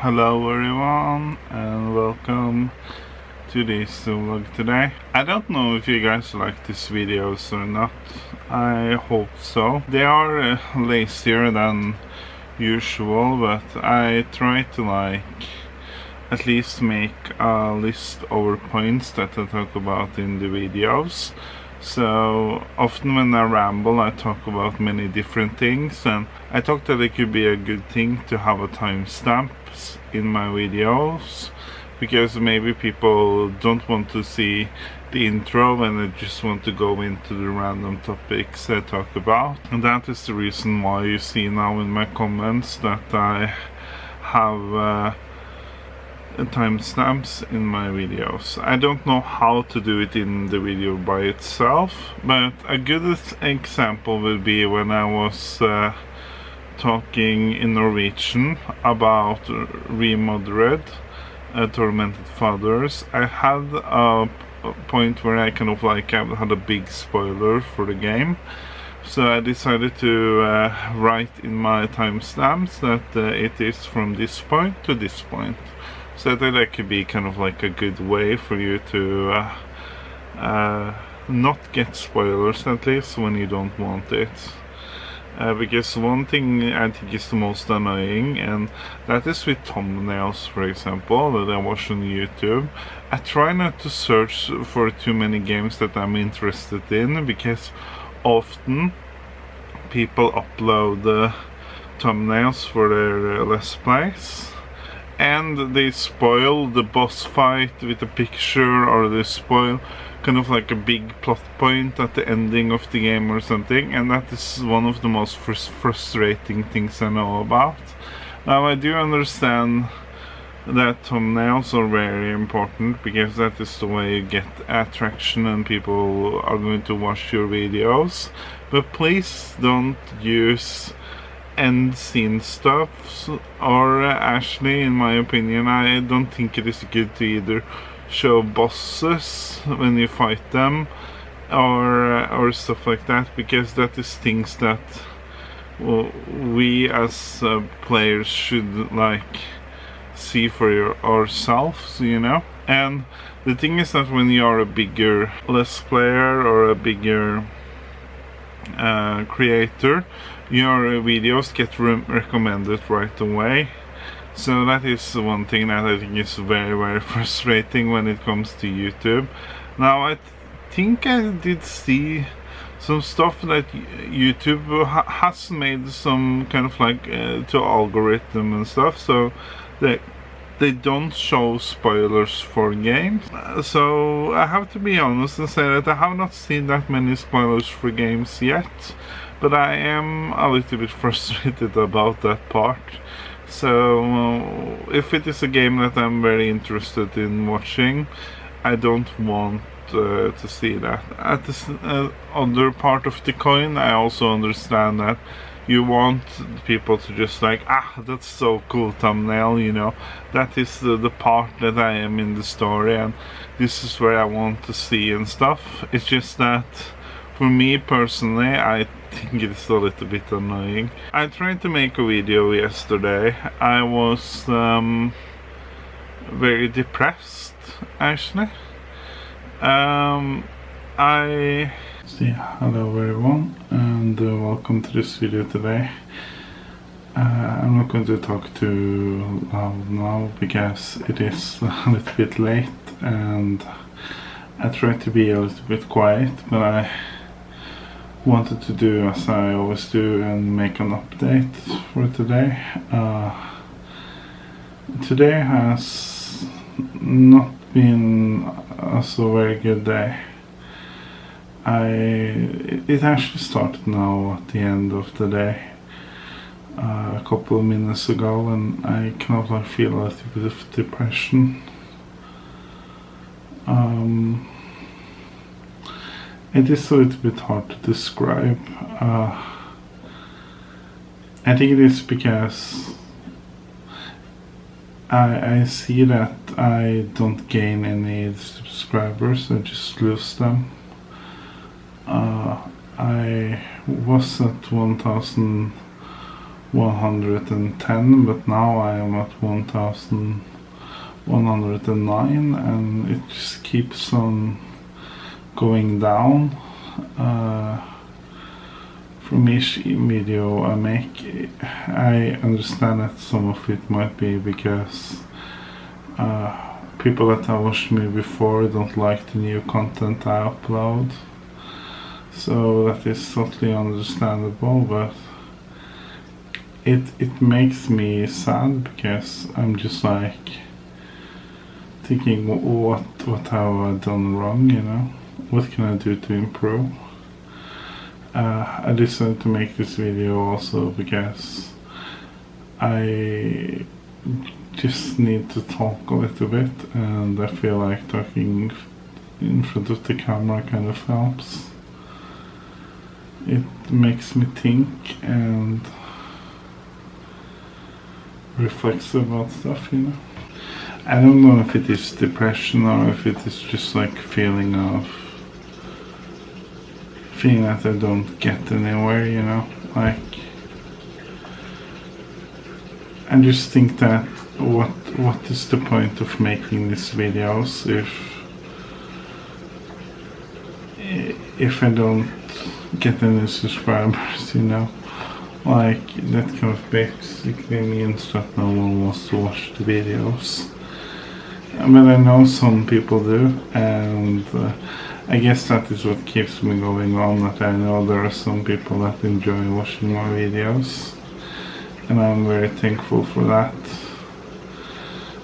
Hello everyone and welcome to this vlog today. I don't know if you guys like these videos or not. I hope so. They are lazier than usual, but I try to at least make a list of points that I talk about in the videos. So often when I ramble I talk about many different things, and I thought that it could be a good thing to have a timestamp in my videos, because maybe people don't want to see the intro and they just want to go into the random topics I talk about. And that is the reason why you see now in my comments that I have timestamps in my videos. I don't know how to do it in the video by itself, but a good example would be when I was talking in Norwegian about Remodded Tormented Fathers. I had a point where I had a big spoiler for the game, so I decided to write in my timestamps that it is from this point to this point. So I thought that could be kind of like a good way for you to not get spoilers, at least when you don't want it. Because one thing I think is the most annoying, and that is with thumbnails, for example, that I watch on YouTube. I try not to search for too many games that I'm interested in, because often people upload thumbnails for their Let's Plays, and they spoil the boss fight with a picture, or they spoil kind of like a big plot point at the ending of the game or something, and that is one of the most frustrating things I know about. Now I do understand that thumbnails are very important, because that is the way you get attraction and people are going to watch your videos, but please don't use end scene stuff, or actually, in my opinion, I don't think it is good to either show bosses when you fight them or stuff like that, because that is things that we as players should see for ourselves, you know. And the thing is that when you are a bigger Let's Player or a bigger creator, your videos get recommended right away. So that is one thing that I think is very, very frustrating when it comes to YouTube. Now I think I did see some stuff that YouTube has made some kind of to algorithm and stuff, so they don't show spoilers for games. So I have to be honest and say that I have not seen that many spoilers for games yet, but I am a little bit frustrated about that part. So if it is a game that I'm very interested in watching, I don't want to see that. At the other part of the coin, I also understand that you want people to just that's so cool thumbnail, you know, that is the part that I am in the story, and this is where I want to see and stuff. It's just that for me personally, I think it's a little bit annoying. I tried to make a video yesterday. I was very depressed, actually. Hello everyone, and welcome to this video today. I'm not going to talk too loud now, because it is a little bit late, and I tried to be a little bit quiet, but I wanted to do as I always do and make an update for today. Today has not been a so very good day. It actually started now at the end of the day, a couple of minutes ago, and I kind of feel a little bit of depression. It is a little bit hard to describe. I think it is because I see that I don't gain any subscribers, I just lose them. I was at 1,000 110, but now I am at 1109, and it just keeps on going down. From each video I make, I understand that some of it might be because people that have watched me before don't like the new content I upload, so that is totally understandable, but it makes me sad because I'm just like thinking, what have I done wrong, you know? What can I do to improve? I decided to make this video also because I just need to talk a little bit, and I feel like talking in front of the camera kind of helps. It makes me think and reflects about stuff, you know. I don't know if it is depression or if it is just like feeling that I don't get anywhere, you know. Like, I just think that what is the point of making these videos if I don't get any subscribers, you know? Like, that kind of basically means that no one wants to watch the videos. But I know some people do, and I guess that is what keeps me going on, that I know there are some people that enjoy watching my videos, and I'm very thankful for that.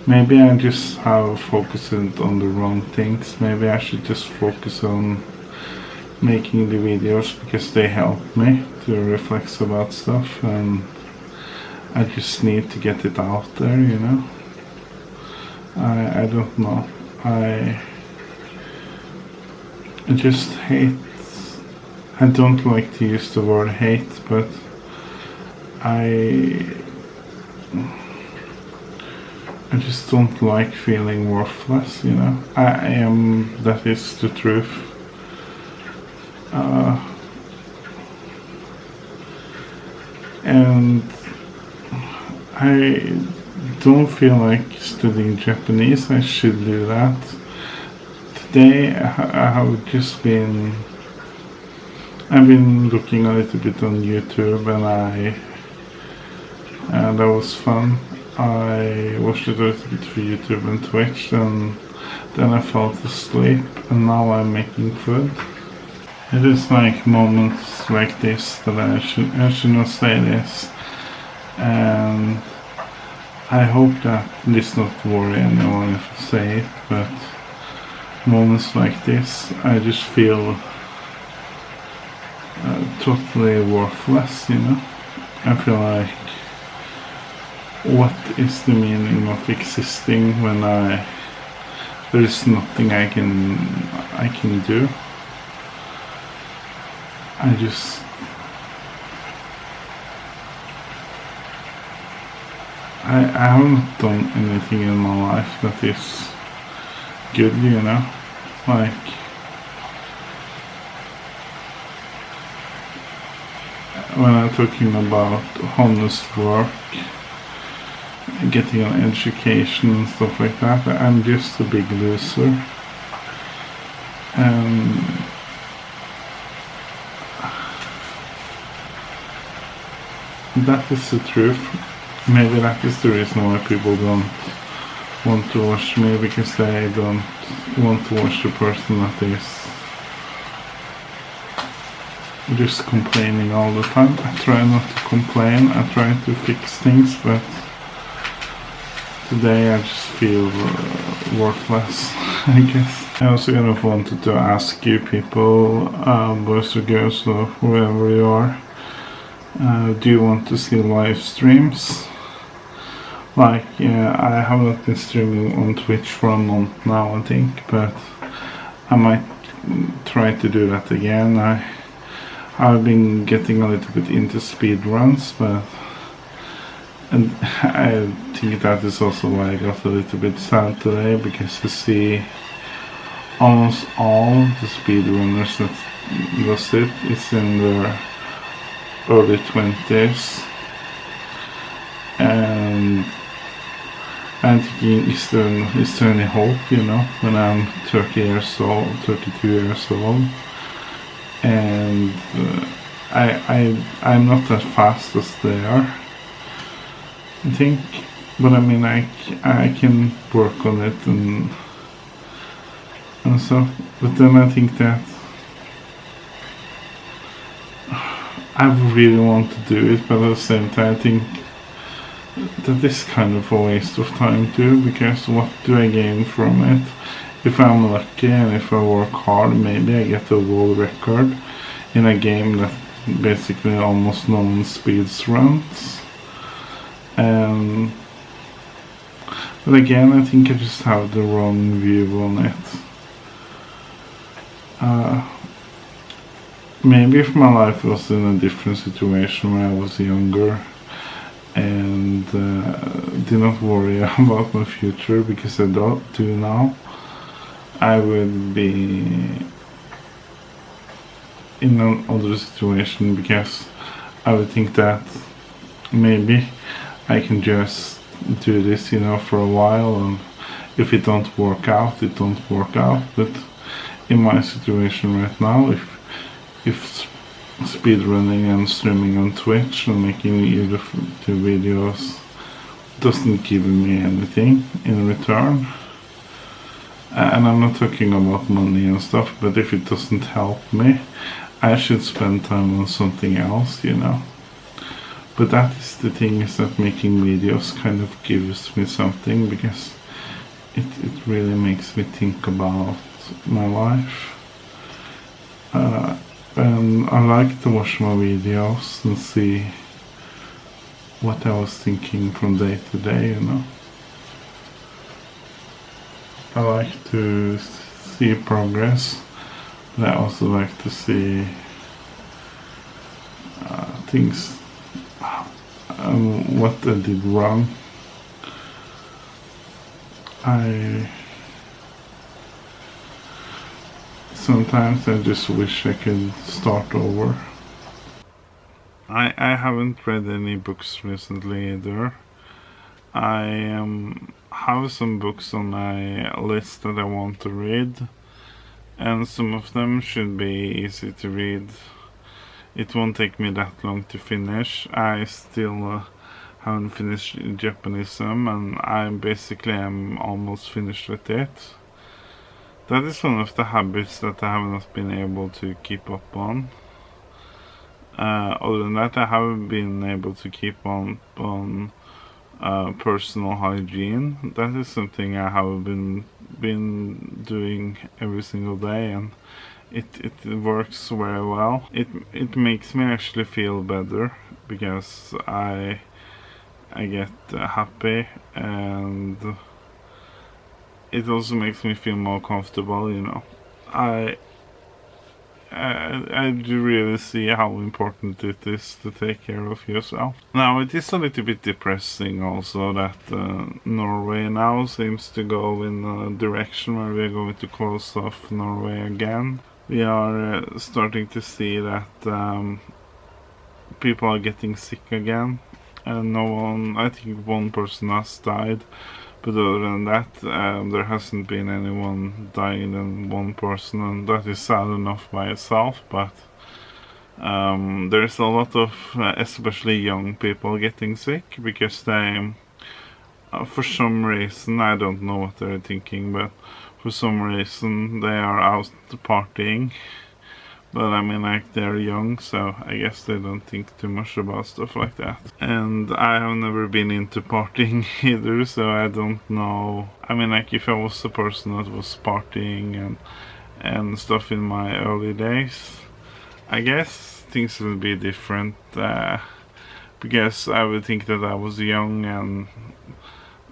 Maybe I just have focused on the wrong things. Maybe I should just focus on making the videos because they help me to reflect about stuff, and I just need to get it out there, you know. I don't know. I just hate. I don't like to use the word hate, but I just don't like feeling worthless, you know. I am, that is the truth. And I don't feel like studying Japanese. I should do that. Today I've been looking a little bit on YouTube, and that was fun. I watched it a little bit for YouTube and Twitch, and then I fell asleep, and now I'm making food. It is like moments like this that I should not say this, and I hope that this not worry anyone if I say it, but moments like this I just feel totally worthless, you know. I feel like, what is the meaning of existing when there is nothing I can do? I haven't done anything in my life that is good, you know. Like, when I'm talking about honest work, getting an education and stuff like that, I'm just a big loser. And that is the truth. Maybe that is the reason why people don't want to watch me, because they don't want to watch the person that is just complaining all the time. I try not to complain, I try to fix things, but today I just feel worthless, I guess. I also kind of wanted to ask you people, boys or girls or whoever you are, do you want to see live streams? Like, yeah, I have not been streaming on Twitch for a month now, I think, but I might try to do that again. I've been getting a little bit into speedruns, and I think that is also why I got a little bit sad today, because I see almost all the speedrunners that does it is in their early 20s, I'm thinking, is there any hope, you know, when I'm 30 years old, 32 years old, and I'm not as fast as they are, I think, but I mean, I can work on it and so, but then I think that I really want to do it, but at the same time, I think that is kind of a waste of time too, because what do I gain from it? If I'm lucky and if I work hard, maybe I get a world record in a game that basically almost no one speeds runs. But again, I think I just have the wrong view on it. Maybe if my life was in a different situation where I was younger and did not worry about my future, because I do now, I would be in another situation, because I would think that maybe I can just do this, you know, for a while, and if it don't work out, it don't work out. But in my situation right now, if speedrunning and streaming on Twitch and making YouTube videos doesn't give me anything in return, and I'm not talking about money and stuff, but if it doesn't help me, I should spend time on something else, you know. But that is the thing, is that making videos kind of gives me something, because it really makes me think about my life. And I like to watch my videos and see what I was thinking from day to day, you know. I like to see progress, but I also like to see things, what I did wrong. Sometimes I just wish I could start over. I haven't read any books recently either. I have some books on my list that I want to read, and some of them should be easy to read. It won't take me that long to finish. I still haven't finished Japanism, and I basically am almost finished with it. That is one of the habits that I have not been able to keep up on. Other than that, I haven't been able to keep on personal hygiene. That is something I have been doing every single day, and it works very well. It makes me actually feel better, because I get happy, and it also makes me feel more comfortable, you know. I do really see how important it is to take care of yourself. Now, it is a little bit depressing also that Norway now seems to go in a direction where we're going to close off Norway again. We are starting to see that people are getting sick again, and I think one person has died. But other than that, there hasn't been anyone dying than one person, and that is sad enough by itself. But there's a lot of, especially young people, getting sick because they, for some reason, I don't know what they're thinking, but for some reason they are out partying. But I mean, like, they're young, so I guess they don't think too much about stuff like that. And I have never been into partying either, so I don't know. I mean, like, if I was a person that was partying and stuff in my early days, I guess things would be different, because I would think that I was young and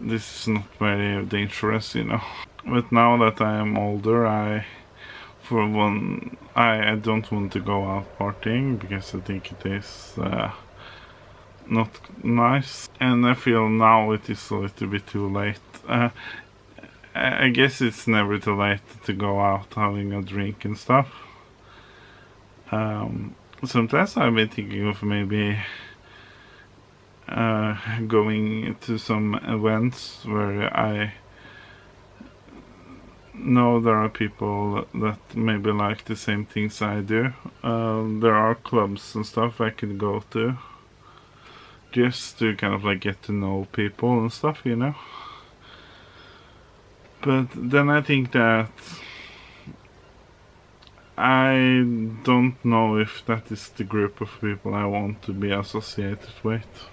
this is not very dangerous, you know. But now that I am older, I don't want to go out partying, because I think it is not nice, and I feel now it is a little bit too late. I guess it's never too late to go out having a drink and stuff. Sometimes I've been thinking of maybe going to some events where I know there are people that maybe like the same things I do. There are clubs and stuff I could go to just to kind of like get to know people and stuff, you know. But then I think that I don't know if that is the group of people I want to be associated with.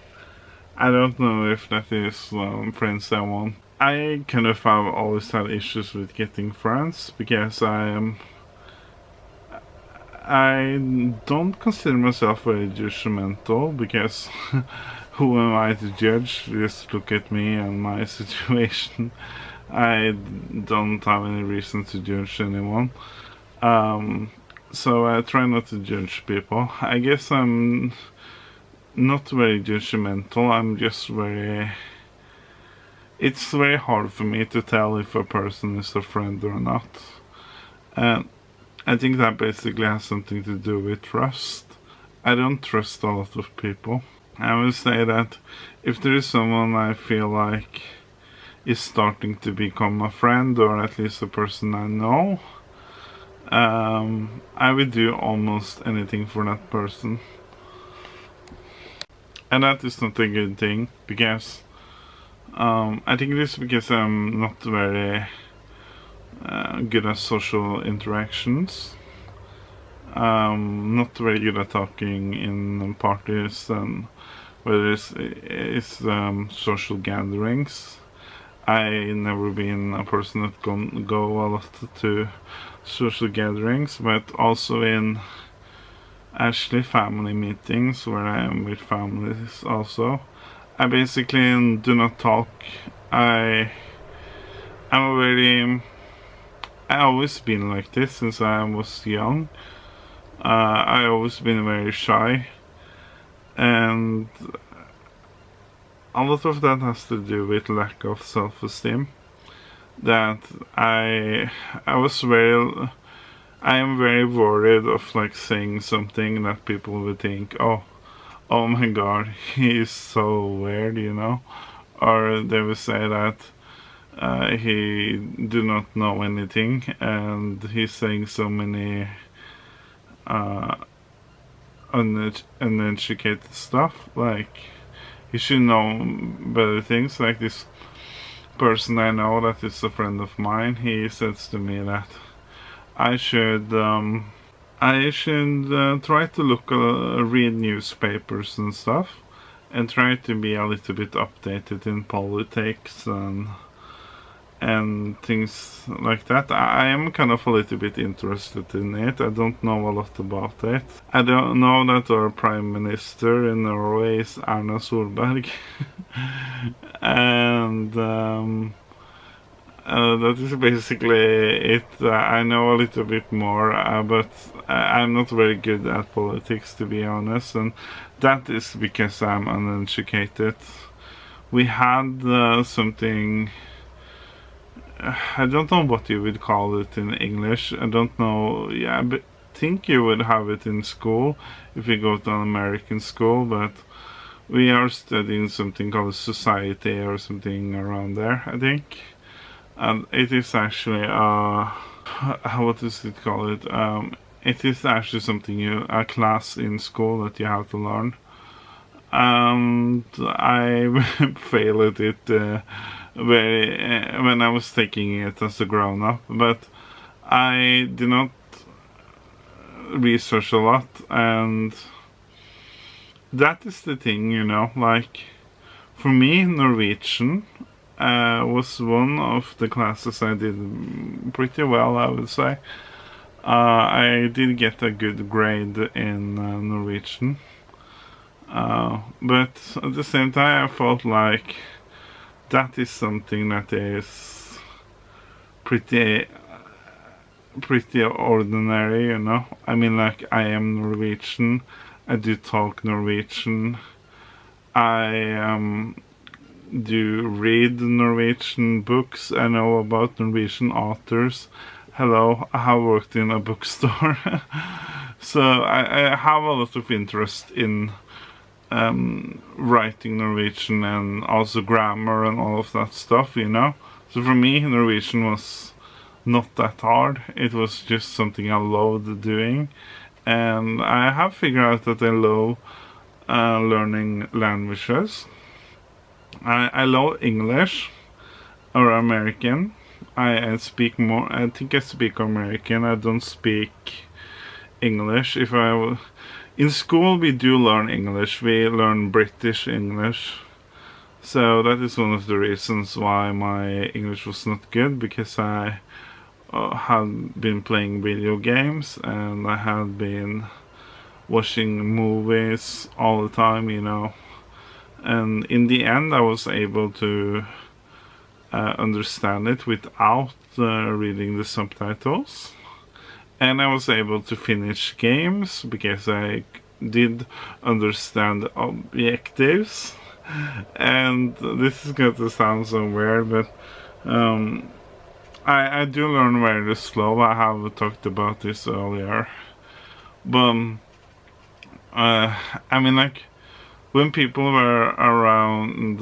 I don't know if that is friends I want. I kind of have always had issues with getting friends because I don't consider myself very judgmental, because who am I to judge? Just look at me and my situation. I don't have any reason to judge anyone. So I try not to judge people. I guess I'm not very judgmental. I'm just very... It's very hard for me to tell if a person is a friend or not. And I think that basically has something to do with trust. I don't trust a lot of people. I would say that if there is someone I feel like is starting to become a friend, or at least a person I know, I would do almost anything for that person. And that is not a good thing, because I think it is because I'm not very good at social interactions. Not very good at talking in parties, and whether it's social gatherings. I never been a person that go a lot to social gatherings, but also in actually family meetings where I am with families also. I basically do not talk. I always been like this since I was young. I always been very shy, and a lot of that has to do with lack of self-esteem. That I am very worried of like saying something that people would think, oh my god, he is so weird, you know, or they would say that he do not know anything and he's saying so many uneducated stuff, like he should know better things. Like this person I know that is a friend of mine, he says to me that I should try to read newspapers and stuff, and try to be a little bit updated in politics and things like that. I am kind of a little bit interested in it. I don't know a lot about it. I don't know that our Prime Minister in Norway is Erna Solberg. And that is basically it. I know a little bit more, but I'm not very good at politics, to be honest, and that is because I'm uneducated. We had something, I don't know what you would call it in English. I don't know. Yeah, but I think you would have it in school if you go to an American school, but we are studying something called society or something around there, I think. And it is actually what does it call it? It is actually something a class in school that you have to learn. And I failed it when I was taking it as a grown-up, but I did not research a lot, and that is the thing, you know, like for me Norwegian was one of the classes I did pretty well, I would say. I did get a good grade in Norwegian, but at the same time I felt like that is something that is pretty ordinary, you know. I mean, like, I am Norwegian, I do talk Norwegian, I do read Norwegian books, I know about Norwegian authors. Hello, I have worked in a bookstore. So I have a lot of interest in writing Norwegian and also grammar and all of that stuff, you know. So for me, Norwegian was not that hard. It was just something I loved doing, and I have figured out that I love learning languages. I love English or American. I speak more. I think I speak American. I don't speak English. In school we do learn English. We learn British English. So that is one of the reasons why my English was not good, because I had been playing video games and I had been watching movies all the time, you know. And in the end I was able to understand it without reading the subtitles. And I was able to finish games because I did understand objectives. And this is going to sound so weird, but I do learn very slow. I have talked about this earlier. But I mean, like, when people were around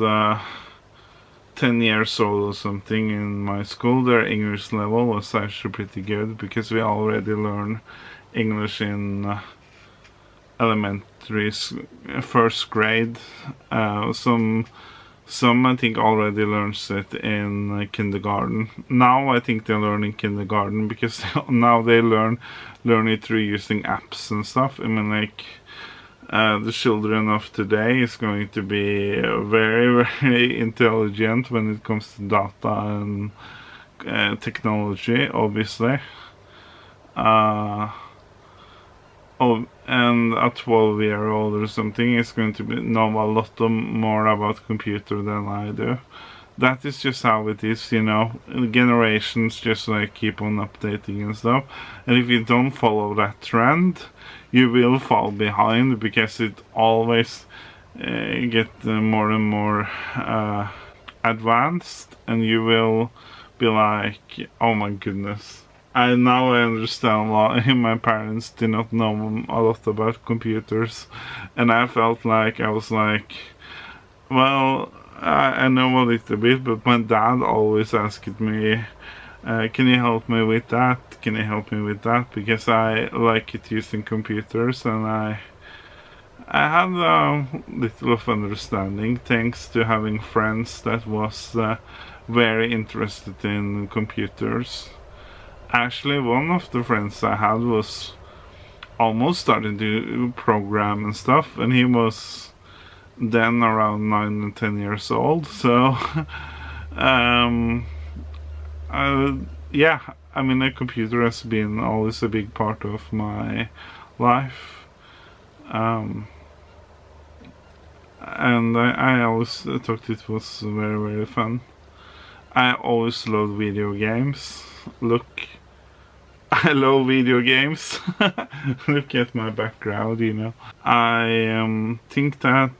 10 years old or something in my school, their English level was actually pretty good, because we already learned English in elementary, first grade. Some I think already learns it in kindergarten. Now I think they learn in kindergarten, because now they learn it through using apps and stuff. I mean, like, the children of today is going to be very, very intelligent when it comes to data and technology, obviously. And a 12-year-old or something is going to know a lot more about computer than I do. That is just how it is, you know. Generations just like keep on updating and stuff. And if you don't follow that trend, you will fall behind, because it always get more and more advanced, and you will be like, oh my goodness. Now I understand why my parents did not know a lot about computers, and I felt like I was like, well, I know a little bit, but my dad always asked me, can you help me with that? Can you help me with that? Because I like it using computers, and I had a little of understanding thanks to having friends that was very interested in computers. Actually, one of the friends I had was almost starting to program and stuff, and he was then around 9 and 10 years old. So yeah, I mean, a computer has been always a big part of my life, and I always thought it was very, very fun. I always loved video games. Look, I love video games. Look at my background, you know. I think that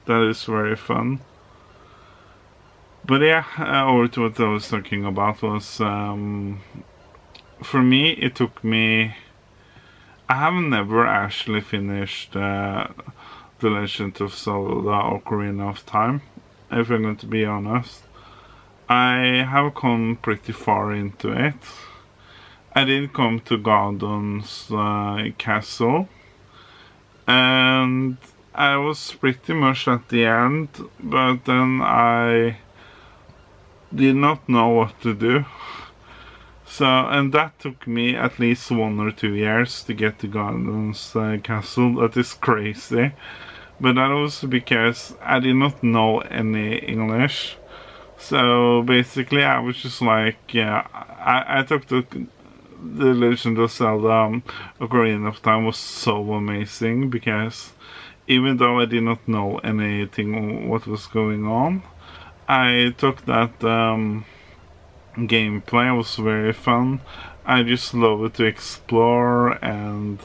is very fun. But yeah, over to what I was talking about was, for me, it took me, I have never actually finished The Legend of Zelda Ocarina of Time, if I'm going to be honest. I have come pretty far into it. I did come to Gaudon's castle, and I was pretty much at the end, but then I did not know what to do. So, and that took me at least 1 or 2 years to get to Gaudon's castle. That is crazy. But that was because I did not know any English. So basically I was just like, yeah, I took the Legend of Zelda Ocarina of Time was so amazing, because even though I did not know anything what was going on, I took that gameplay. Was very fun. I just love to explore and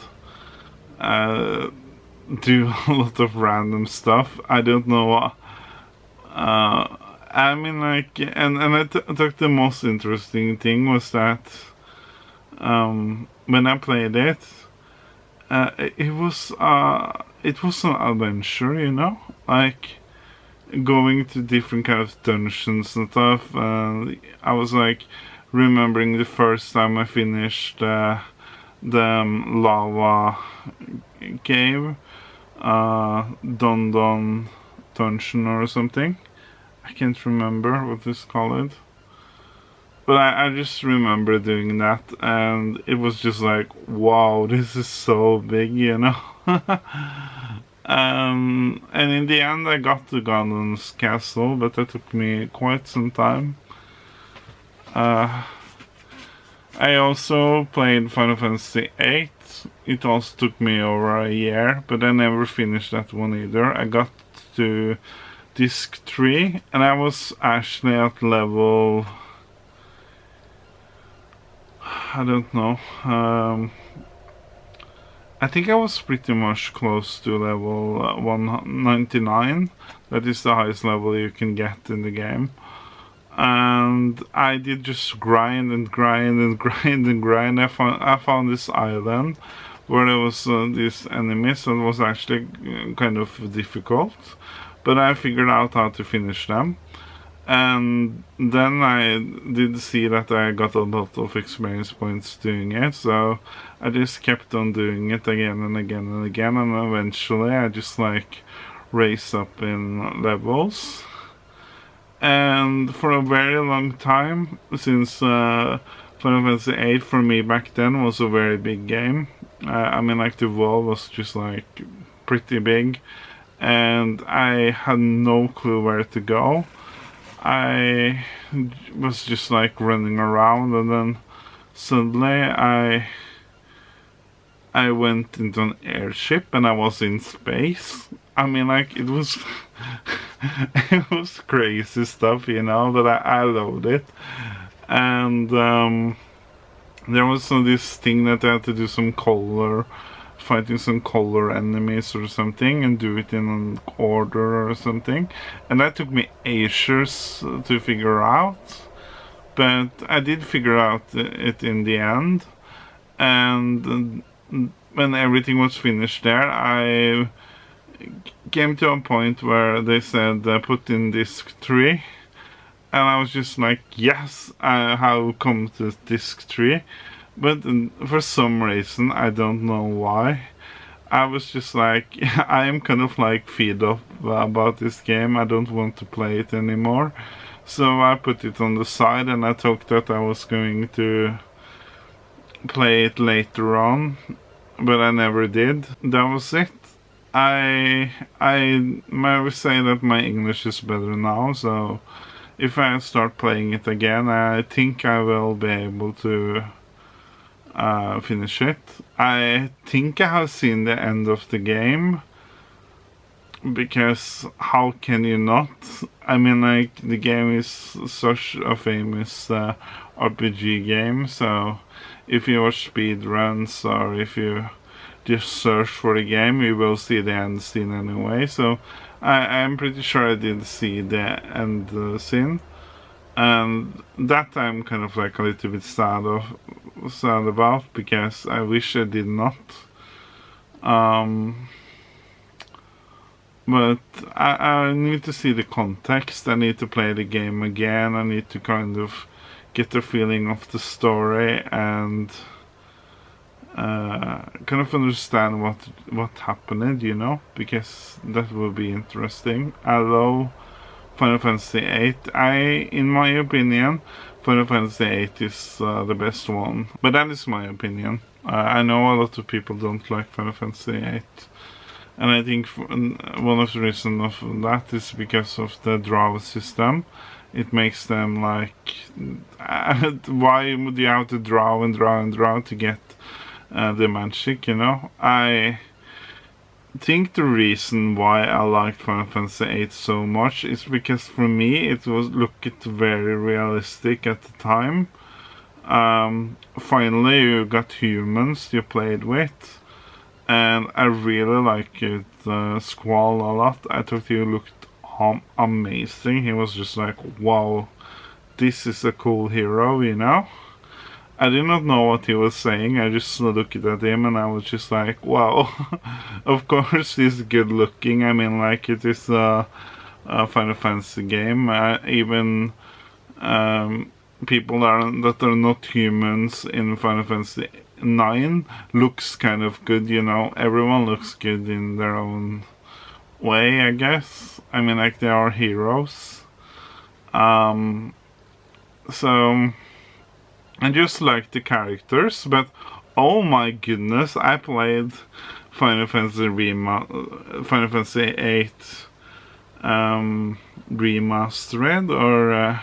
do a lot of random stuff. I don't know what I mean, like, and I thought the most interesting thing was that when I played it, it was it was an adventure, you know, like going to different kind of dungeons and stuff. I was like remembering the first time I finished the lava cave, Don Don dungeon or something. I can't remember what it's called. But I just remember doing that, and it was just like, wow, this is so big, you know? And in the end, I got to Ganon's castle, but that took me quite some time. I also played Final Fantasy VIII. It also took me over a year, but I never finished that one either. I got to Disc 3, and I was actually at level... I don't know. I think I was pretty much close to level 199. That is the highest level you can get in the game. And I did just grind and grind and grind and grind. I found this island where there was these enemies, and was actually kind of difficult. But I figured out how to finish them. And then I did see that I got a lot of experience points doing it, so I just kept on doing it again and again and again, and eventually I just like raised up in levels. And for a very long time, since Final Fantasy VIII for me back then was a very big game. I mean, like, the world was just like pretty big, and I had no clue where to go. I was just like running around, and then suddenly I went into an airship and I was in space. I mean, like, it was it was crazy stuff, you know, but I loved it. And there was this thing that I had to do some fighting some color enemies or something, and do it in an order or something, and that took me ages to figure out, but I did figure out it in the end. And when everything was finished there, I came to a point where they said put in disc 3, and I was just like, yes, I have come to disc 3. But for some reason, I don't know why, I was just like, I am kind of like fed up about this game. I don't want to play it anymore. So I put it on the side, and I thought that I was going to play it later on, but I never did. That was it. I might say that my English is better now, so if I start playing it again, I think I will be able to finish it. I think I have seen the end of the game, because how can you not? I mean, like, the game is such a famous RPG game, so if you watch speed runs or if you just search for the game, you will see the end scene anyway. So I'm pretty sure I did see the end scene, and that I'm kind of like a little bit sad about, because I wish I did not. But I need to see the context. I need to play the game again. I need to kind of get the feeling of the story and kind of understand what happened, you know, because that will be interesting. I love Final Fantasy VIII. In my opinion, Final Fantasy VIII is the best one, but that is my opinion. I know a lot of people don't like Final Fantasy VIII, and I think one of the reasons of that is because of the draw system. It makes them like, why would you have to draw and draw and draw to get the magic, you know? I think the reason why I liked Final Fantasy VIII so much is because for me it looked very realistic at the time. Finally you got humans you played with, and I really liked Squall a lot. I thought he looked amazing. He was just like, wow, this is a cool hero, you know? I did not know what he was saying. I just looked at him and I was just like, wow. Of course he's good looking. I mean, like, it is a Final Fantasy game. Even people that are not humans in Final Fantasy 9 looks kind of good, you know. Everyone looks good in their own way, I guess. I mean, like, they are heroes. So I just like the characters, but oh my goodness, I played Final Fantasy Final Fantasy 8 remastered, or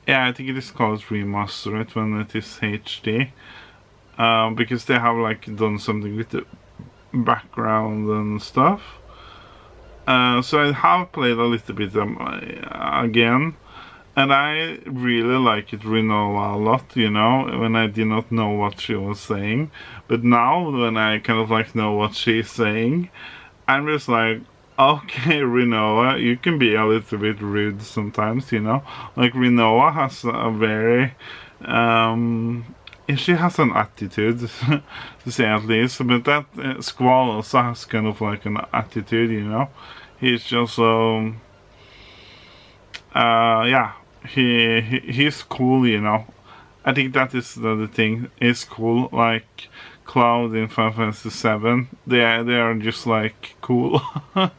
yeah, I think it is called remastered when it is HD, because they have like done something with the background and stuff. So I have played a little bit again. And I really liked Rinoa a lot, you know, when I did not know what she was saying. But now, when I kind of like know what she's saying, I'm just like, okay, Rinoa, you can be a little bit rude sometimes, you know. Like, Rinoa has a very, she has an attitude, to say at least. But that Squall also has kind of like an attitude, you know. He's just so, yeah. He's cool, you know. I think that is the thing. He's cool, like Cloud in Final Fantasy VII. They are just like cool. So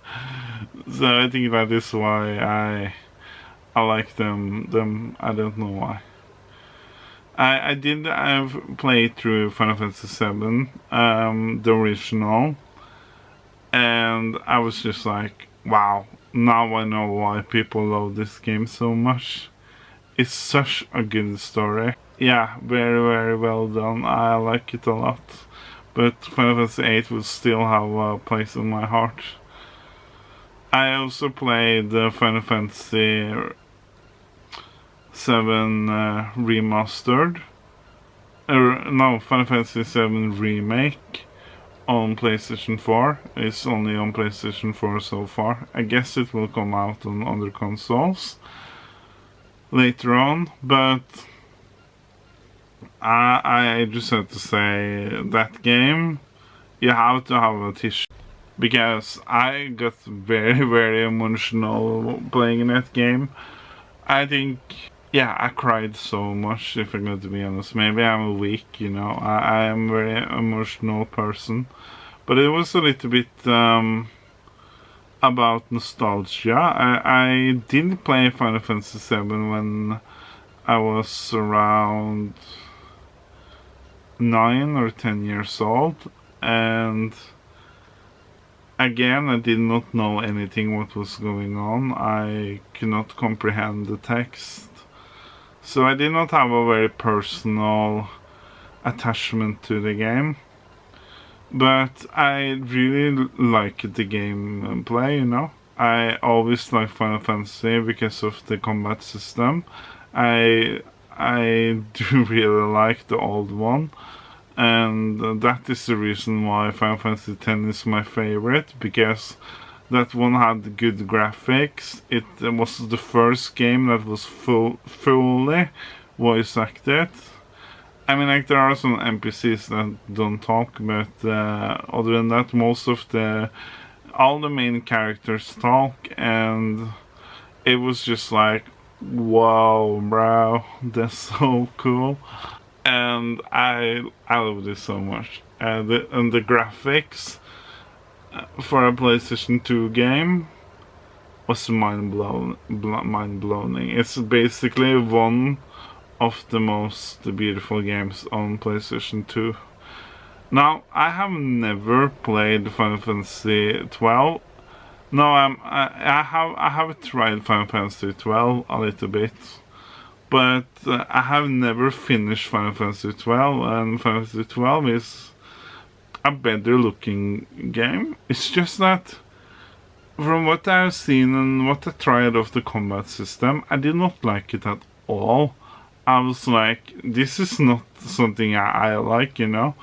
I think that is why I like them. I don't know why. I've played through Final Fantasy VII, the original, and I was just like, wow. Now I know why people love this game so much. It's such a good story. Yeah, very, very well done. I like it a lot. But Final Fantasy VIII will still have a place in my heart. I also played Final Fantasy VII Remastered. No, Final Fantasy VII Remake on PlayStation 4. It's only on PlayStation 4 so far. I guess it will come out on other consoles later on, but I just have to say that game, you have to have a tissue, because I got very, very emotional playing that game. I think, yeah, I cried so much, if I'm going to be honest. Maybe I'm weak, you know, I am a very emotional person, but it was a little bit about nostalgia. I did play Final Fantasy VII when I was around 9 or 10 years old, and again, I did not know anything what was going on. I could not comprehend the text, so I did not have a very personal attachment to the game. But I really like the gameplay, you know. I always like Final Fantasy because of the combat system. I do really like the old one, and that is the reason why Final Fantasy X is my favorite, because that one had good graphics. It was the first game that was fully voice acted. I mean, like, there are some NPCs that don't talk, but other than that, all the main characters talk, and it was just like, wow, bro, that's so cool, and I love this so much. And the graphics for a PlayStation 2 game was mind-blowing. It's basically one of the most beautiful games on PlayStation 2. Now, I have never played Final Fantasy 12. No, I have tried Final Fantasy 12 a little bit, but I have never finished Final Fantasy 12, and Final Fantasy 12 is a better looking game. It's just that, from what I've seen and what I tried of the combat system, I did not like it at all. I was like, this is not something I like, you know.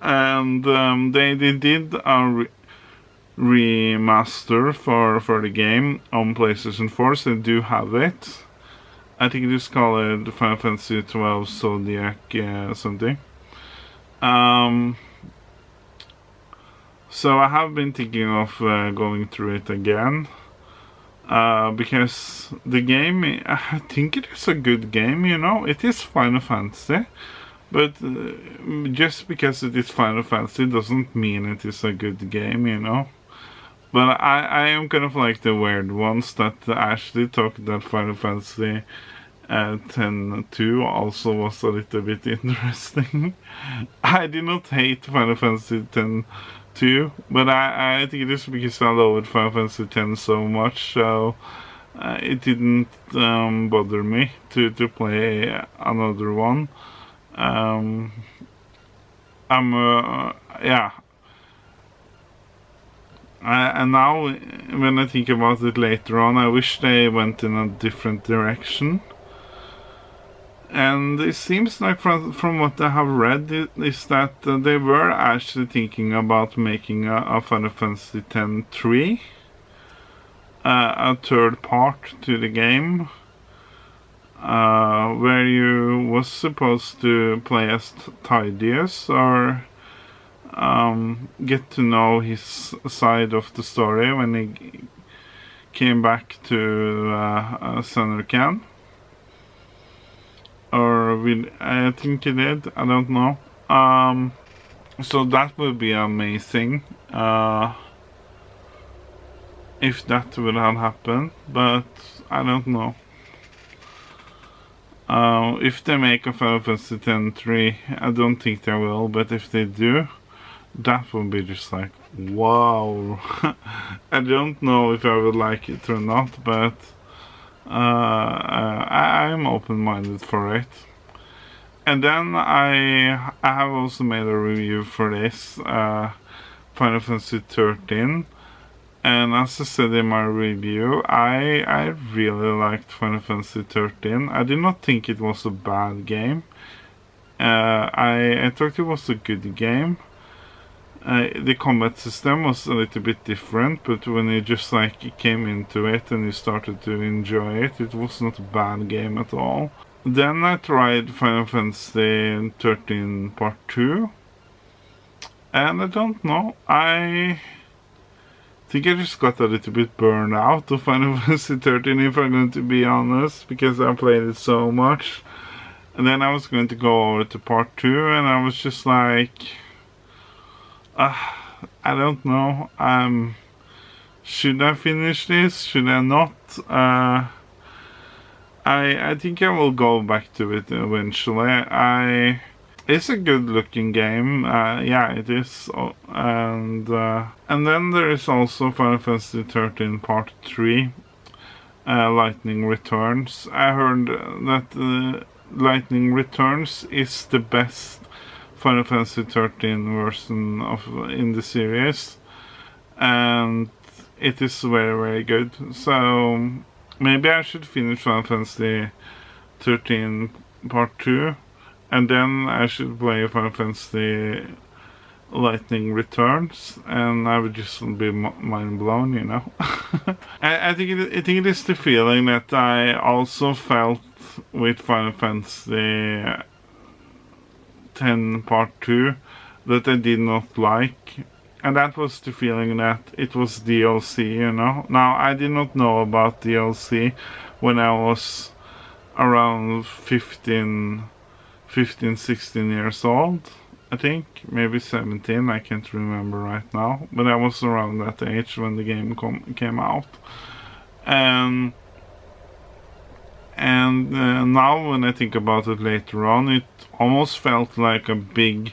And they did a remaster for the game on PlayStation 4, so they do have it. I think it is called Final Fantasy 12 Zodiac something. So I have been thinking of going through it again. Because the game, I think it is a good game, you know. It is Final Fantasy, but just because it is Final Fantasy doesn't mean it is a good game, you know. But I am kind of like the weird ones that actually thought that Final Fantasy 10-2 also was a little bit interesting. I did not hate Final Fantasy 10-2, but I think it is because I loved Final Fantasy 10 so much, so it didn't bother me to play another one. Yeah. And now, when I think about it later on, I wish they went in a different direction. And it seems like from what I have read is that they were actually thinking about making a Final Fantasy X-3, a third part to the game, where you was supposed to play as Tidus, or get to know his side of the story when he came back to Zanarkand. Or I think he did, I don't know. So that would be amazing if that would have happened, but I don't know. If they make a Final Fantasy X-3, I don't think they will, but if they do, that would be just like, wow. I don't know if I would like it or not, but I'm open-minded for it. And then I have also made a review for this Final Fantasy 13, and as I said in my review, I really liked Final Fantasy 13. I did not think it was a bad game. I thought it was a good game. The combat system was a little bit different, but when you just like came into it and you started to enjoy it, it was not a bad game at all. Then I tried Final Fantasy 13 Part 2, and I don't know, I think I just got a little bit burned out of Final Fantasy 13, if I'm going to be honest, because I played it so much. And then I was going to go over to Part 2, and I was just like, I don't know. Should I finish this? Should I not? I think I will go back to it eventually. It's a good-looking game. Yeah, it is. And then there is also Final Fantasy 13 Part 3, Lightning Returns. I heard that Lightning Returns is the best Final Fantasy 13 version in the series, and it is very, very good. So maybe I should finish Final Fantasy 13 Part 2, and then I should play Final Fantasy Lightning Returns, and I would just be mind blown, you know. I think it is the feeling that I also felt with Final Fantasy 10 Part 2 that I did not like, and that was the feeling that it was DLC, you know. Now, I did not know about DLC when I was around 15, 16 years old, I think, maybe 17, I can't remember right now, but I was around that age when the game came out. And now when I think about it later on, it almost felt like a big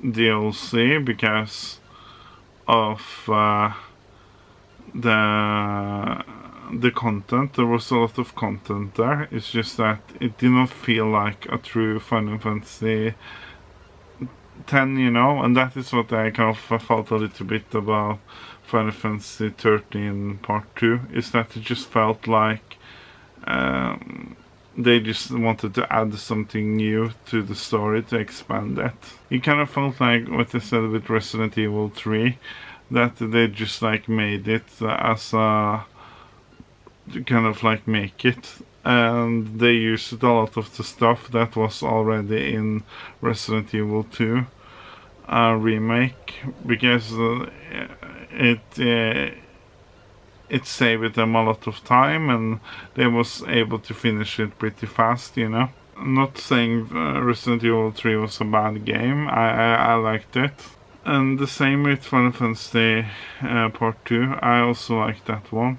DLC because of the content. There was a lot of content there. It's just that it did not feel like a true Final Fantasy 10, you know, and that is what I kind of felt a little bit about Final Fantasy 13 Part 2, is that it just felt like they just wanted to add something new to the story to expand it. It kind of felt like what I said with Resident Evil 3, that they just like made it as a to kind of like make it and they used a lot of the stuff that was already in Resident Evil 2 remake, because it saved them a lot of time, and they was able to finish it pretty fast, you know. I'm not saying Resident Evil 3 was a bad game. I liked it. And the same with Final Fantasy Part 2. I also like that one.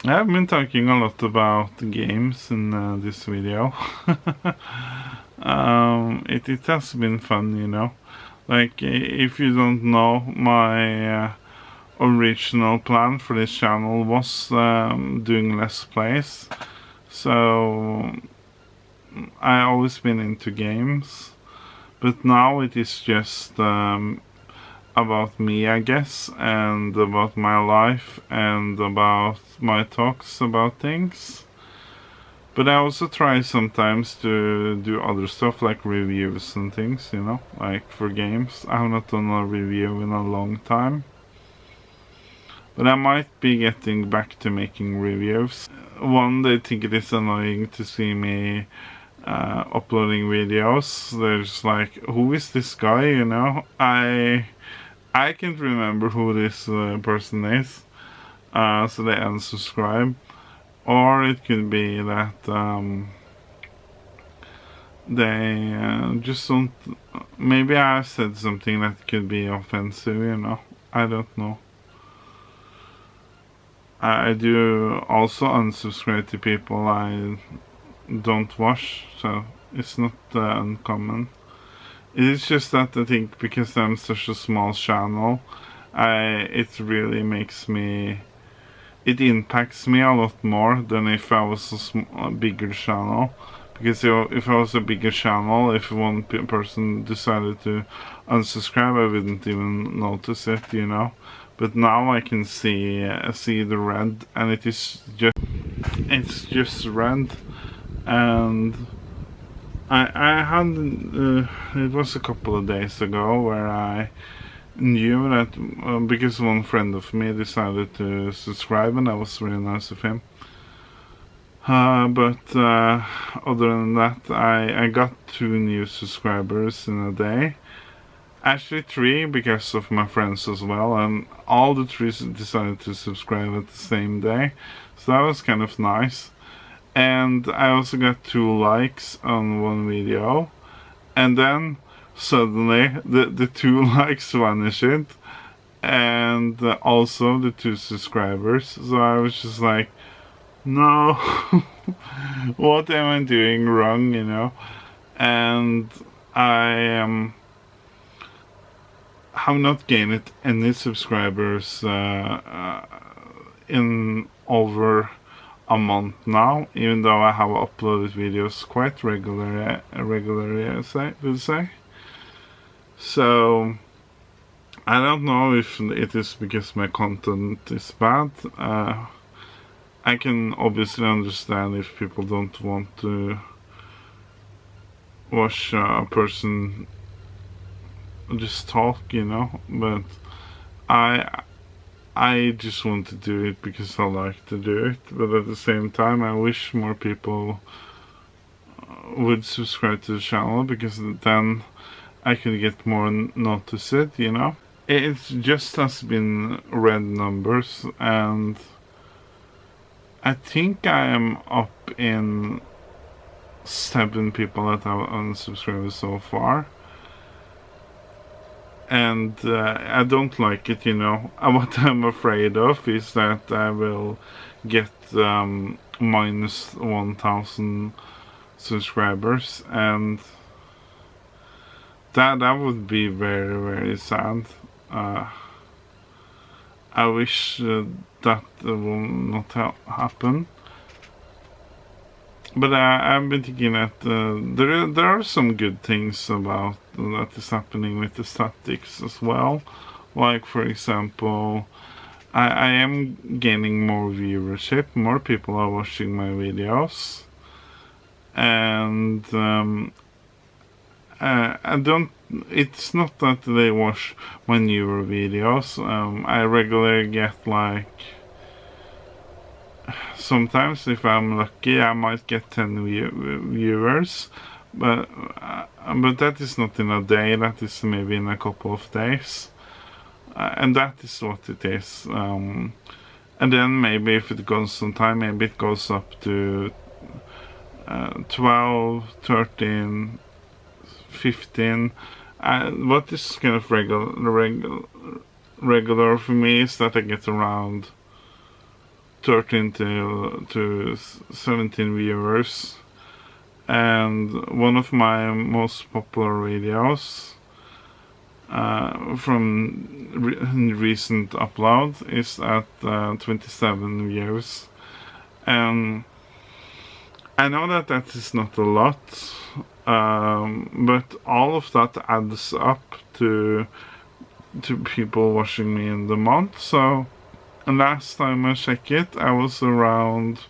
I've been talking a lot about games in this video. It has been fun, you know. Like, if you don't know, my original plan for this channel was doing Let's Plays. So I always been into games, but now it is just about me, I guess, and about my life, and about my talks about things. But I also try sometimes to do other stuff, like reviews and things, you know, like for games. I have not done a review in a long time, but I might be getting back to making reviews. One, they think it is annoying to see me uploading videos. They're just like, who is this guy, you know? I can't remember who this person is, so they unsubscribe. Or it could be that they just don't. Maybe I said something that could be offensive, you know. I don't know. I do also unsubscribe to people I don't watch, so it's not uncommon. It is just that I think because I'm such a small channel, it really makes me. It impacts me a lot more than if I was a bigger channel. Because if I was a bigger channel, if one person decided to unsubscribe, I wouldn't even notice it, you know. But now I can see the red, and it's just red. And I had it was a couple of days ago where I knew that because one friend of me decided to subscribe, and that was really nice of him. But other than that, I got 2 new subscribers in a day. Actually 3, because of my friends as well, and all the 3 decided to subscribe at the same day. So that was kind of nice. And I also got 2 likes on one video, and then suddenly the 2 likes vanished, and also the 2 subscribers. So I was just like, no, what am I doing wrong, you know? And I have not gained any subscribers in over a month now, even though I have uploaded videos quite regularly, I would say. So I don't know if it is because my content is bad. I can obviously understand if people don't want to watch a person just talk, you know, but I just want to do it because I like to do it. But at the same time, I wish more people would subscribe to the channel, because then I could get more noticed, you know. It just has been red numbers, and I think I am up in 7 people that have unsubscribed so far. And I don't like it, you know. What I'm afraid of is that I will get minus 1,000 subscribers, and that would be very, very sad. I wish that will not happen. But I've been thinking that there are some good things about that is happening with the statistics as well. Like, for example, I am gaining more viewership. More people are watching my videos, and I don't. It's not that they watch my newer videos. I regularly get like sometimes if I'm lucky I might get 10 viewers, but that is not in a day, that is maybe in a couple of days, and that is what it is. And then maybe if it goes some time, maybe it goes up to 12, 13, 15. What is kind of regular for me is that I get around 13 to 17 viewers. And one of my most popular videos from recent upload is at 27 views, and I know that that is not a lot, but all of that adds up to people watching me in the month. So last time I checked it, I was around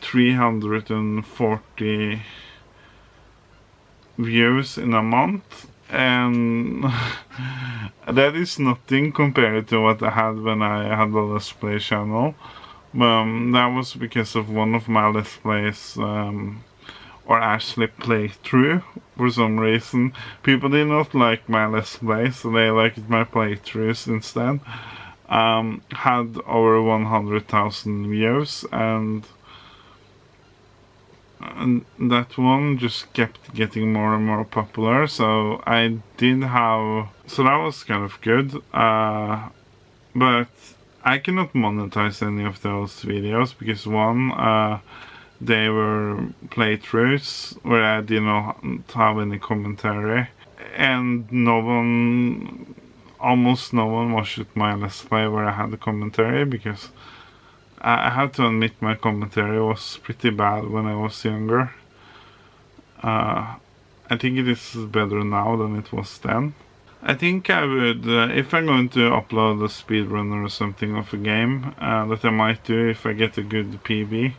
340 views in a month, and that is nothing compared to what I had when I had a Let's Play channel. That was because of one of my Let's Plays, or actually playthrough. For some reason people did not like my Let's Plays, so they liked my playthroughs instead. Had over 100,000 views, and that one just kept getting more and more popular, so I did have, so that was kind of good, but I cannot monetize any of those videos because one, they were playthroughs where I did not have any commentary, and almost no one watched my Let's Play where I had a commentary, because I have to admit my commentary was pretty bad when I was younger. I think it is better now than it was then. I think I would, if I'm going to upload a speedrun or something of a game, that I might do if I get a good PB,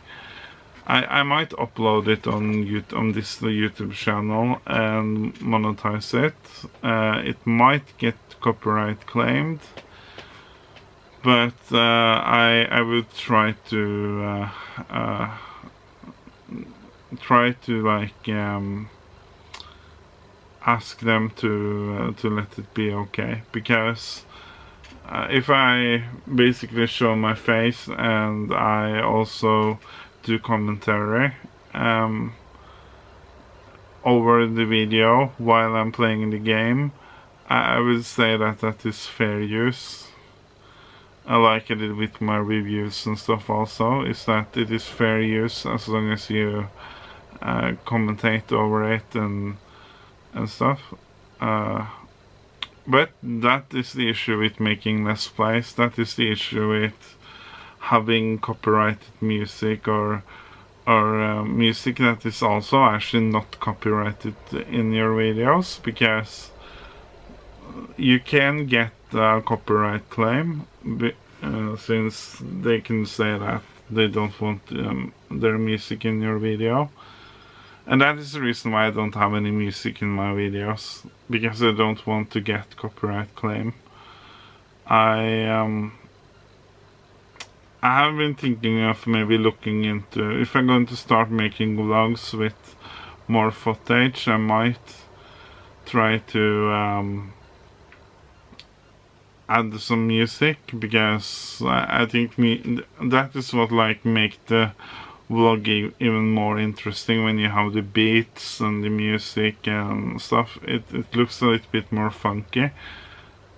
I might upload it on this YouTube channel and monetize it. It might get copyright claimed, but I would try to like ask them to let it be okay, because if I basically show my face and I also do commentary over the video while I'm playing the game, I would say that that is fair use. Like I did with my reviews and stuff also, is that it is fair use as long as you commentate over it and stuff. But that is the issue with making Let's Plays. That is the issue with having copyrighted music or music that is also actually not copyrighted in your videos, because you can get a copyright claim, since they can say that they don't want their music in your video. And that is the reason why I don't have any music in my videos, because I don't want to get copyright claim. I have been thinking of maybe looking into, if I'm going to start making vlogs with more footage, I might try to add some music, because I think that is what like make the vlog even more interesting. When you have the beats and the music and stuff, it looks a little bit more funky,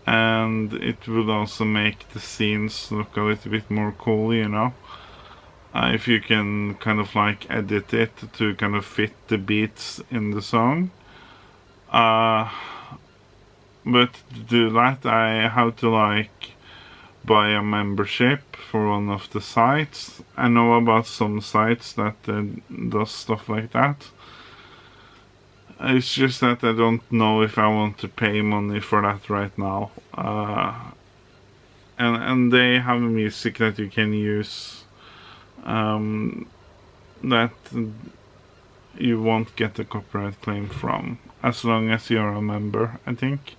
and it would also make the scenes look a little bit more cool, you know, if you can kind of like edit it to kind of fit the beats in the song. But to do that I have to like buy a membership for one of the sites. I know about some sites that does stuff like that. It's just that I don't know if I want to pay money for that right now. And they have music that you can use that you won't get a copyright claim from, as long as you're a member, I think.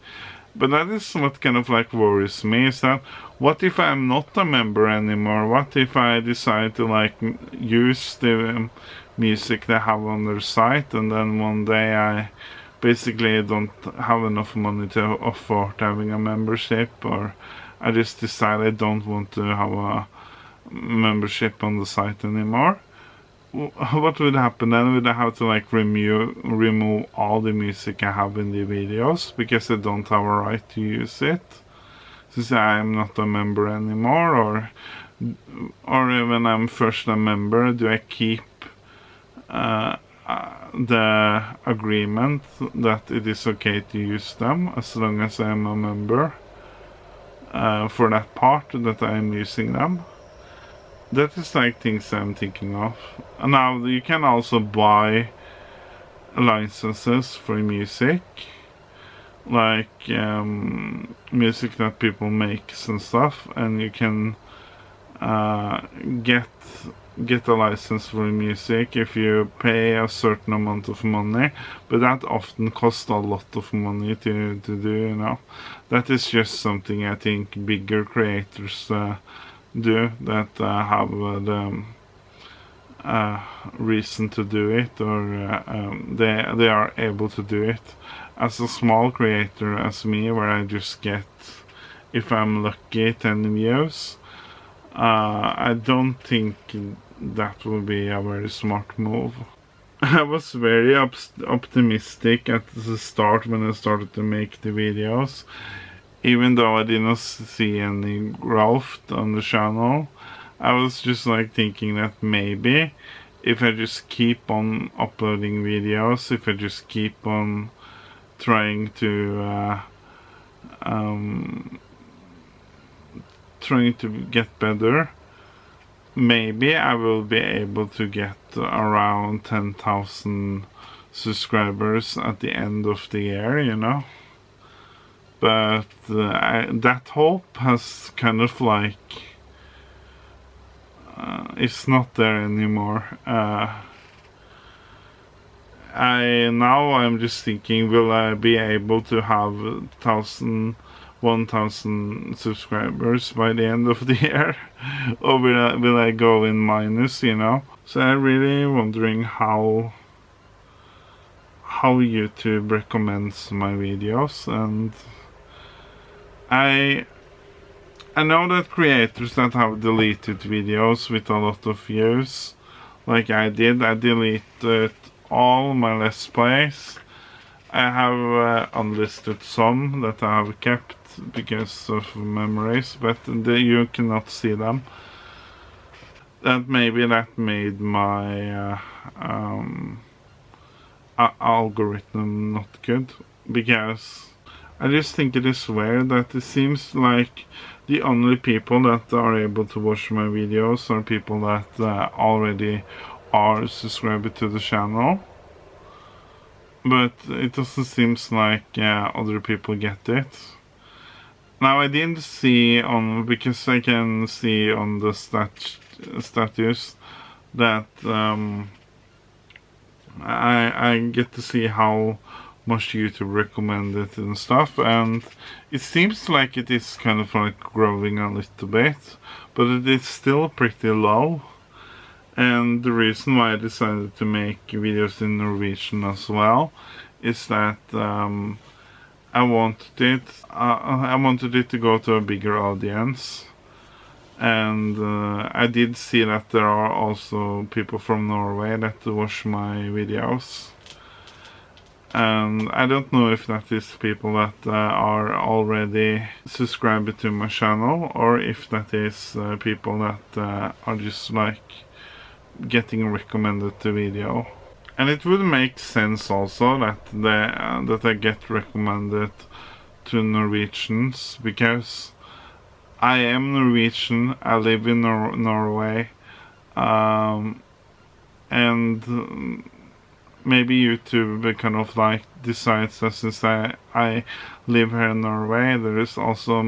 But that is what kind of like worries me, is that what if I'm not a member anymore? What if I decide to like use the music they have on their site, and then one day I basically don't have enough money to afford having a membership, or I just decide I don't want to have a membership on the site anymore? What would happen then? Would I have to like remove all the music I have in the videos because I don't have a right to use it, since I'm not a member anymore? Or when I'm first a member, do I keep the agreement that it is okay to use them as long as I'm a member for that part that I'm using them? That is like things I'm thinking of. Now you can also buy licenses for music, like music that people makes and stuff, and you can get a license for music if you pay a certain amount of money, but that often costs a lot of money to do, you know. That is just something I think bigger creators do, that have the reason to do it, or they are able to do it. As a small creator as me, where I just get, if I'm lucky, 10 views, I don't think that will be a very smart move. I was very optimistic at the start when I started to make the videos. Even though I didn't see any growth on the channel, I was just like thinking that maybe if I just keep on uploading videos, if I just keep on trying to get better, maybe I will be able to get around 10,000 subscribers at the end of the year, you know. But that hope has kind of like it's not there anymore. I'm just thinking, will I be able to have 1,000 subscribers by the end of the year, or will I go in minus, you know? So I'm really wondering how YouTube recommends my videos. And I know that creators that have deleted videos with a lot of views, like I deleted all my Let's Plays. I have unlisted some that I have kept because of memories, but you cannot see them. That made my algorithm not good, because I just think it is weird that it seems like the only people that are able to watch my videos are people that already are subscribed to the channel. But it doesn't seem like other people get it. Now I didn't see because I can see on the status that I get to see how much YouTube recommended and stuff, and it seems like it is kind of like growing a little bit, but it is still pretty low. And the reason why I decided to make videos in Norwegian as well is that I wanted it to go to a bigger audience. And I did see that there are also people from Norway that watch my videos. And I don't know if that is people that are already subscribed to my channel, or if that is people that are just like getting recommended the video. And it would make sense also that I get recommended to Norwegians, because I am Norwegian, I live in Norway, and maybe YouTube kind of like decides that since I live here in Norway, there is also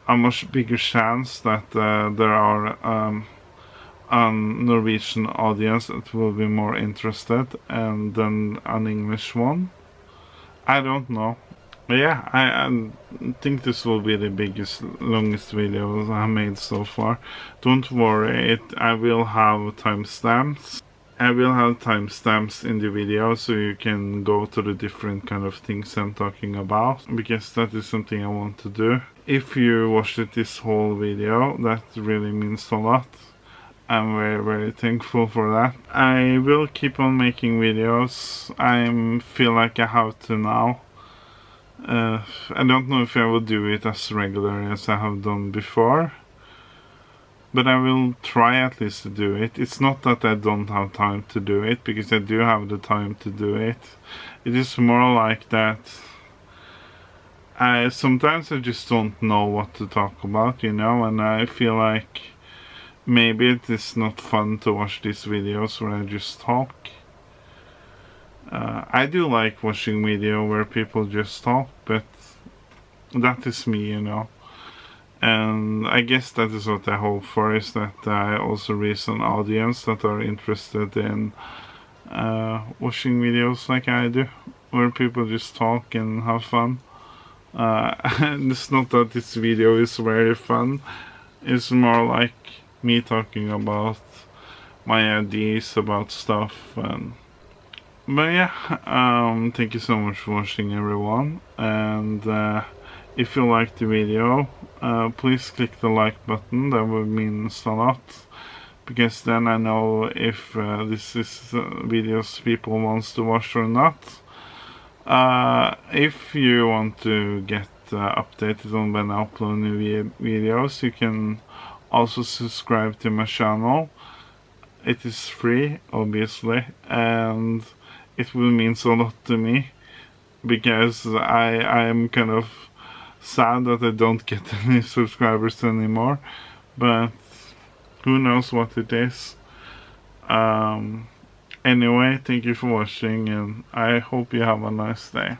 a much bigger chance that there are a Norwegian audience that will be more interested than an English one. I don't know. But yeah, I think this will be the longest video I made so far. Don't worry, I will have timestamps. I will have timestamps in the video so you can go to the different kind of things I'm talking about, because that is something I want to do. If you watched this whole video, that really means a lot. I'm very thankful for that. I will keep on making videos. I feel like I have to now. I don't know if I will do it as regular as I have done before, but I will try at least to do it. It's not that I don't have time to do it, because I do have the time to do it. It is more like that sometimes I just don't know what to talk about, you know, and I feel like maybe it is not fun to watch these videos where I just talk. I do like watching video where people just talk, but that is me, you know. And I guess that is what I hope for, is that I also reach an audience that are interested in watching videos like I do, where people just talk and have fun. And it's not that this video is very fun, it's more like me talking about my ideas about stuff. But yeah, thank you so much for watching, everyone, and if you liked the video, please click the like button. That would mean a lot, because then I know if this is videos people wants to watch or not. If you want to get updated on when I upload new videos, you can also subscribe to my channel. It is free, obviously, and it will mean a lot to me, because I am kind of sad that I don't get any subscribers anymore, but who knows what it is. Anyway, thank you for watching, and I hope you have a nice day.